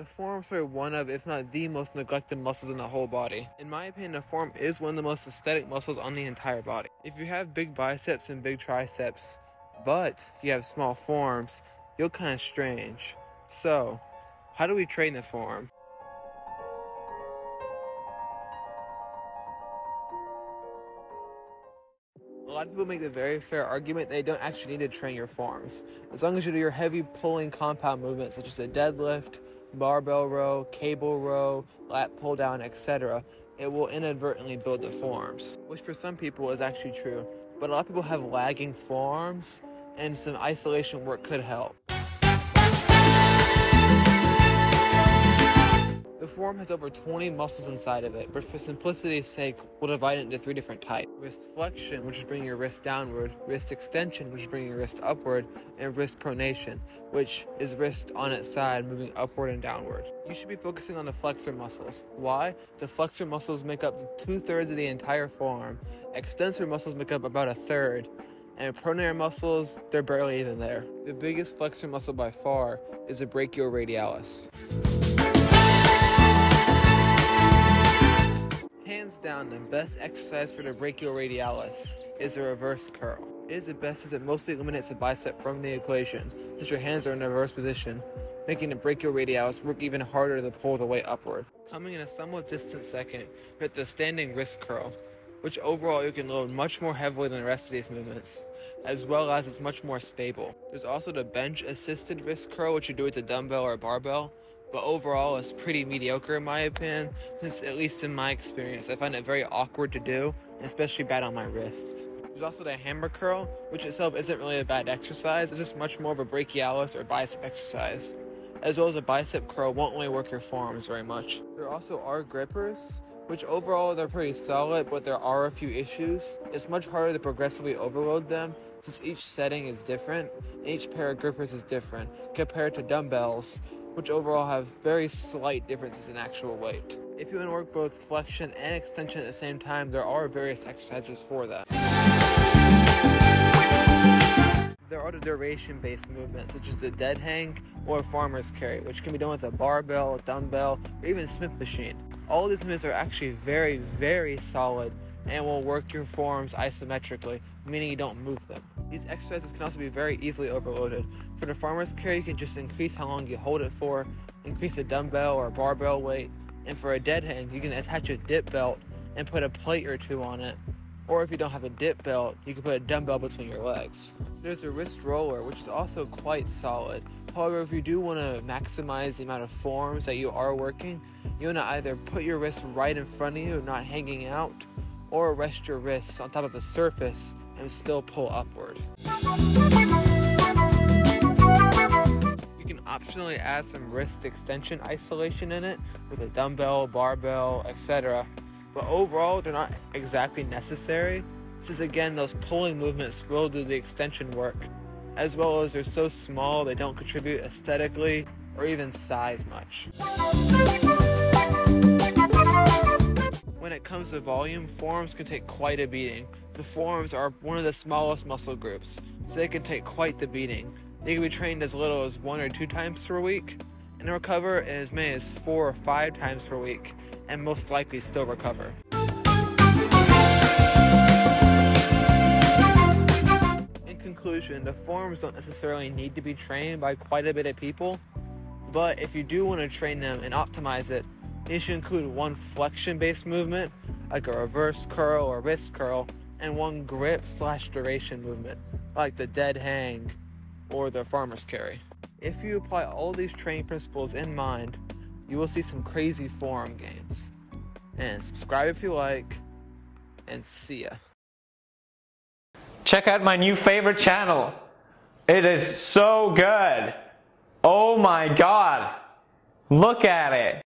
The forearms are one of, if not the most neglected muscles in the whole body. In my opinion, the forearm is one of the most aesthetic muscles on the entire body. If you have big biceps and big triceps, but you have small forearms, you'll kind of strange. So, how do we train the forearm? A lot of people make the very fair argument that you don't actually need to train your forearms. As long as you do your heavy pulling compound movements such as a deadlift, barbell row, cable row, lat pull down, etc., it will inadvertently build the forearms, which for some people is actually true. But a lot of people have lagging forearms, and some isolation work could help. The forearm has over 20 muscles inside of it, but for simplicity's sake, we'll divide it into 3 different types. Wrist flexion, which is bringing your wrist downward, wrist extension, which is bringing your wrist upward, and wrist pronation, which is wrist on its side moving upward and downward. You should be focusing on the flexor muscles. Why? The flexor muscles make up 2/3 of the entire forearm, extensor muscles make up about 1/3, and pronator muscles, they're barely even there. The biggest flexor muscle by far is the brachioradialis. Hands down, the best exercise for the brachioradialis is a reverse curl. It is the best as it mostly eliminates the bicep from the equation, since your hands are in a reverse position, making the brachioradialis work even harder to pull the weight upward. Coming in a somewhat distant second, we have the standing wrist curl, which overall you can load much more heavily than the rest of these movements, as well as it's much more stable. There's also the bench assisted wrist curl, which you do with the dumbbell or barbell, but overall it's pretty mediocre in my opinion, since at least in my experience I find it very awkward to do, and especially bad on my wrists. There's also the hammer curl, which itself isn't really a bad exercise, it's just much more of a brachialis or bicep exercise. As well as a bicep curl won't really work your forearms very much. There also are grippers, which overall they're pretty solid, but there are a few issues. It's much harder to progressively overload them since each setting is different, and each pair of grippers is different compared to dumbbells, which overall have very slight differences in actual weight. If you want to work both flexion and extension at the same time, there are various exercises for that. There are the duration-based movements, such as the Deadhang or farmer's carry, which can be done with a barbell, dumbbell, or even Smith machine. All these movements are actually very, very solid and will work your forearms isometrically, meaning you don't move them. These exercises can also be very easily overloaded. For the farmer's carry, you can just increase how long you hold it for, increase a dumbbell or barbell weight, and for a deadhang, you can attach a dip belt and put a plate or 2 on it. Or if you don't have a dip belt, you can put a dumbbell between your legs. There's a wrist roller, which is also quite solid. However, if you do want to maximize the amount of forearms that you are working, you want to either put your wrist right in front of you, not hanging out, or rest your wrists on top of a surface and still pull upward. You can optionally add some wrist extension isolation in it with a dumbbell, barbell, etc. But overall, they're not exactly necessary, since again, those pulling movements will do the extension work, as well as they're so small they don't contribute aesthetically or even size much. When it comes to volume, forearms can take quite a beating. The forearms are one of the smallest muscle groups, so they can take quite the beating. They can be trained as little as 1 or 2 times per week, and recover as many as 4 or 5 times per week, and most likely still recover. In conclusion, the forearms don't necessarily need to be trained by quite a bit of people, but if you do want to train them and optimize it, you should include 1 flexion-based movement, like a reverse curl or wrist curl, and 1 grip/duration movement, like the Deadhang or the farmer's carry. If you apply all these training principles in mind, you will see some crazy forearm gains. And subscribe if you like, and see ya. Check out my new favorite channel. It is so good. Oh my god. Look at it.